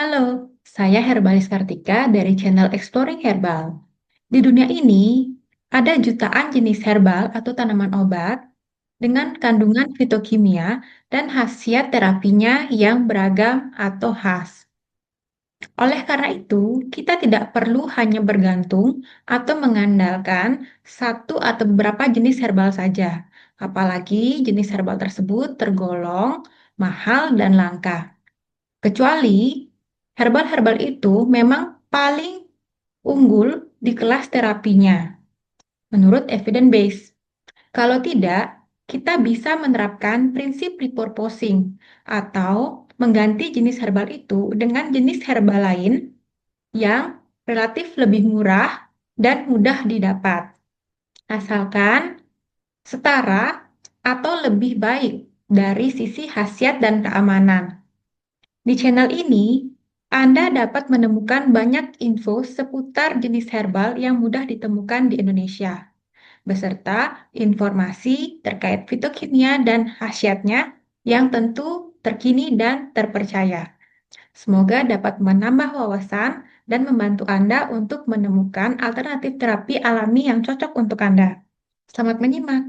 Halo, saya Herbalis Kartika dari channel Exploring Herbal. Di dunia ini, ada jutaan jenis herbal atau tanaman obat dengan kandungan fitokimia dan khasiat terapinya yang beragam atau khas. Oleh karena itu, kita tidak perlu hanya bergantung atau mengandalkan satu atau beberapa jenis herbal saja, apalagi jenis herbal tersebut tergolong mahal dan langka. Kecuali herbal-herbal itu memang paling unggul di kelas terapinya, menurut evidence base. Kalau tidak, kita bisa menerapkan prinsip repurposing atau mengganti jenis herbal itu dengan jenis herbal lain yang relatif lebih murah dan mudah didapat, asalkan setara atau lebih baik dari sisi khasiat dan keamanan. Di channel ini, Anda dapat menemukan banyak info seputar jenis herbal yang mudah ditemukan di Indonesia, beserta informasi terkait fitokimia dan khasiatnya yang tentu terkini dan terpercaya. Semoga dapat menambah wawasan dan membantu Anda untuk menemukan alternatif terapi alami yang cocok untuk Anda. Selamat menyimak!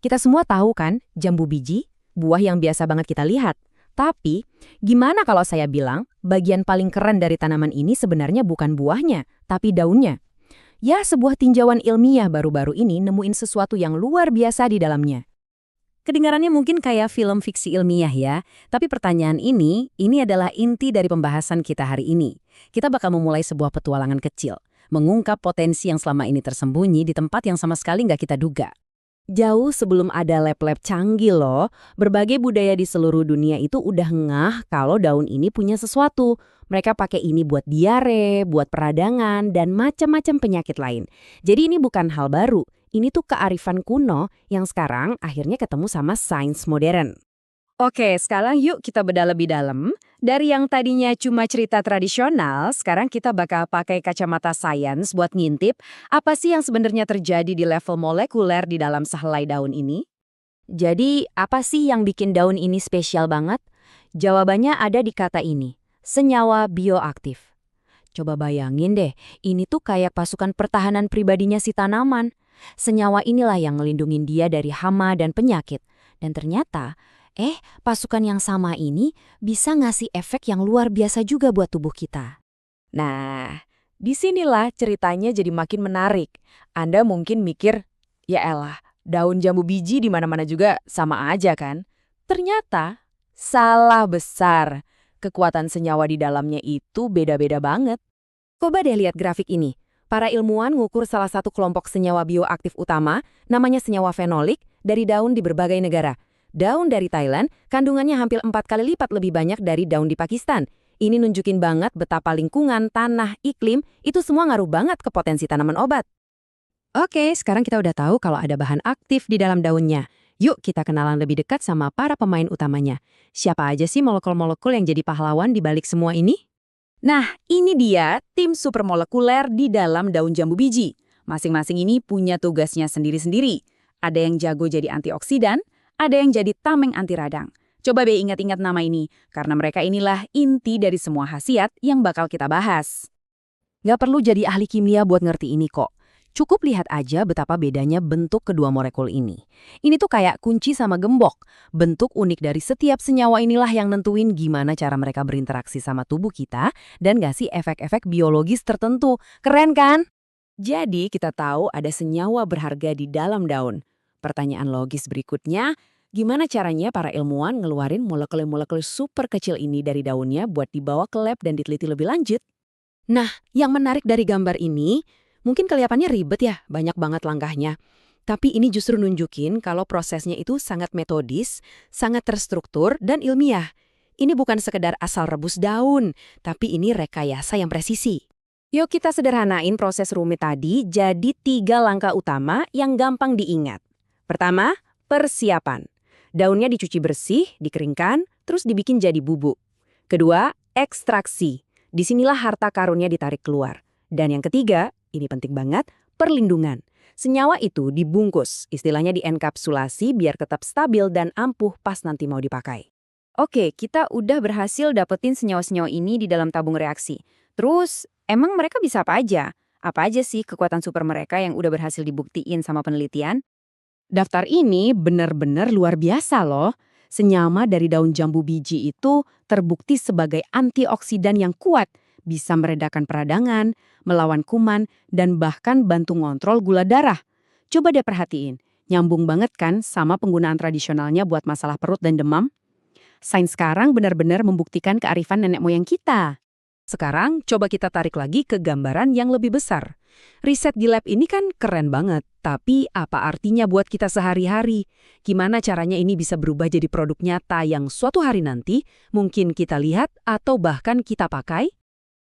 Kita semua tahu kan, jambu biji, buah yang biasa banget kita lihat. Tapi, gimana kalau saya bilang, bagian paling keren dari tanaman ini sebenarnya bukan buahnya, tapi daunnya? Ya, sebuah tinjauan ilmiah baru-baru ini nemuin sesuatu yang luar biasa di dalamnya. Kedengarannya mungkin kayak film fiksi ilmiah ya, tapi pertanyaan ini adalah inti dari pembahasan kita hari ini. Kita bakal memulai sebuah petualangan kecil, mengungkap potensi yang selama ini tersembunyi di tempat yang sama sekali nggak kita duga. Jauh sebelum ada lab-lab canggih loh, berbagai budaya di seluruh dunia itu udah ngeh kalau daun ini punya sesuatu. Mereka pakai ini buat diare, buat peradangan, dan macam-macam penyakit lain. Jadi ini bukan hal baru, ini tuh kearifan kuno yang sekarang akhirnya ketemu sama sains modern. Oke, sekarang yuk kita bedah lebih dalam. Dari yang tadinya cuma cerita tradisional, sekarang kita bakal pakai kacamata sains buat ngintip apa sih yang sebenarnya terjadi di level molekuler di dalam sehelai daun ini. Jadi, apa sih yang bikin daun ini spesial banget? Jawabannya ada di kata ini, senyawa bioaktif. Coba bayangin deh, ini tuh kayak pasukan pertahanan pribadinya si tanaman. Senyawa inilah yang ngelindungin dia dari hama dan penyakit. Dan ternyata, pasukan yang sama ini bisa ngasih efek yang luar biasa juga buat tubuh kita. Nah, disinilah ceritanya jadi makin menarik. Anda mungkin mikir, ya elah, daun jambu biji di mana-mana juga sama aja kan? Ternyata, salah besar. Kekuatan senyawa di dalamnya itu beda-beda banget. Coba deh lihat grafik ini. Para ilmuwan ngukur salah satu kelompok senyawa bioaktif utama, namanya senyawa fenolik, dari daun di berbagai negara. Daun dari Thailand, kandungannya hampir 4 kali lipat lebih banyak dari daun di Pakistan. Ini nunjukin banget betapa lingkungan, tanah, iklim, itu semua ngaruh banget ke potensi tanaman obat. Oke, sekarang kita udah tahu kalau ada bahan aktif di dalam daunnya. Yuk kita kenalan lebih dekat sama para pemain utamanya. Siapa aja sih molekul-molekul yang jadi pahlawan di balik semua ini? Nah, ini dia tim supermolekuler di dalam daun jambu biji. Masing-masing ini punya tugasnya sendiri-sendiri. Ada yang jago jadi antioksidan, ada yang jadi tameng anti radang. Coba deh ingat-ingat nama ini, karena mereka inilah inti dari semua khasiat yang bakal kita bahas. Nggak perlu jadi ahli kimia buat ngerti ini kok. Cukup lihat aja betapa bedanya bentuk kedua molekul ini. Ini tuh kayak kunci sama gembok. Bentuk unik dari setiap senyawa inilah yang nentuin gimana cara mereka berinteraksi sama tubuh kita dan ngasih efek-efek biologis tertentu. Keren kan? Jadi kita tahu ada senyawa berharga di dalam daun. Pertanyaan logis berikutnya, gimana caranya para ilmuwan ngeluarin molekul-molekul super kecil ini dari daunnya buat dibawa ke lab dan diteliti lebih lanjut? Nah, yang menarik dari gambar ini, mungkin kelihatannya ribet ya, banyak banget langkahnya. Tapi ini justru nunjukin kalau prosesnya itu sangat metodis, sangat terstruktur, dan ilmiah. Ini bukan sekedar asal rebus daun, tapi ini rekayasa yang presisi. Yuk kita sederhanain proses rumit tadi jadi 3 langkah utama yang gampang diingat. Pertama, persiapan. Daunnya dicuci bersih, dikeringkan, terus dibikin jadi bubuk. Kedua, ekstraksi. Disinilah harta karunnya ditarik keluar. Dan yang ketiga, ini penting banget, perlindungan. Senyawa itu dibungkus, istilahnya dienkapsulasi biar tetap stabil dan ampuh pas nanti mau dipakai. Oke, kita udah berhasil dapetin senyawa-senyawa ini di dalam tabung reaksi. Terus, emang mereka bisa apa aja? Apa aja sih kekuatan super mereka yang udah berhasil dibuktiin sama penelitian? Daftar ini benar-benar luar biasa loh. Senyawa dari daun jambu biji itu terbukti sebagai antioksidan yang kuat, bisa meredakan peradangan, melawan kuman, dan bahkan bantu ngontrol gula darah. Coba deh perhatiin, nyambung banget kan sama penggunaan tradisionalnya buat masalah perut dan demam? Sains sekarang benar-benar membuktikan kearifan nenek moyang kita. Sekarang, coba kita tarik lagi ke gambaran yang lebih besar. Riset di lab ini kan keren banget, tapi apa artinya buat kita sehari-hari? Gimana caranya ini bisa berubah jadi produk nyata yang suatu hari nanti mungkin kita lihat atau bahkan kita pakai?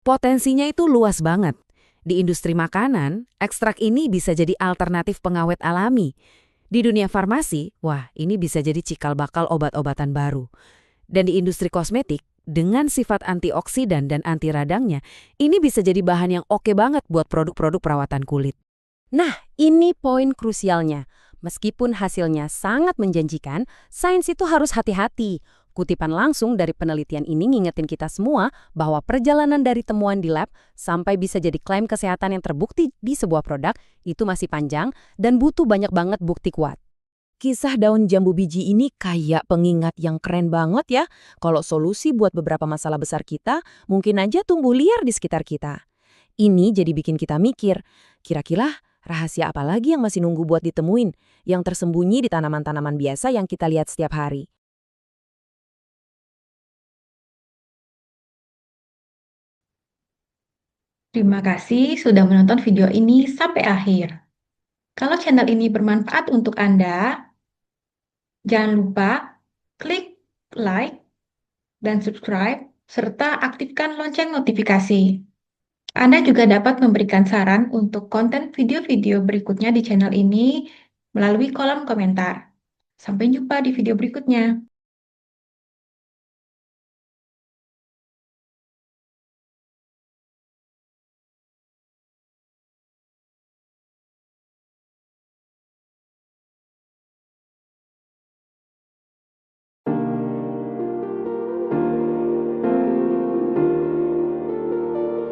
Potensinya itu luas banget. Di industri makanan, ekstrak ini bisa jadi alternatif pengawet alami. Di dunia farmasi, wah ini bisa jadi cikal bakal obat-obatan baru. Dan di industri kosmetik, dengan sifat antioksidan dan anti radangnya, ini bisa jadi bahan yang oke banget buat produk-produk perawatan kulit. Nah, ini poin krusialnya. Meskipun hasilnya sangat menjanjikan, sains itu harus hati-hati. Kutipan langsung dari penelitian ini ngingetin kita semua bahwa perjalanan dari temuan di lab sampai bisa jadi klaim kesehatan yang terbukti di sebuah produk itu masih panjang dan butuh banyak banget bukti kuat. Kisah daun jambu biji ini kayak pengingat yang keren banget ya. Kalau solusi buat beberapa masalah besar kita, mungkin aja tumbuh liar di sekitar kita. Ini jadi bikin kita mikir, kira-kira rahasia apa lagi yang masih nunggu buat ditemuin, yang tersembunyi di tanaman-tanaman biasa yang kita lihat setiap hari. Terima kasih sudah menonton video ini sampai akhir. Kalau channel ini bermanfaat untuk Anda, jangan lupa klik like dan subscribe, serta aktifkan lonceng notifikasi. Anda juga dapat memberikan saran untuk konten video-video berikutnya di channel ini melalui kolom komentar. Sampai jumpa di video berikutnya.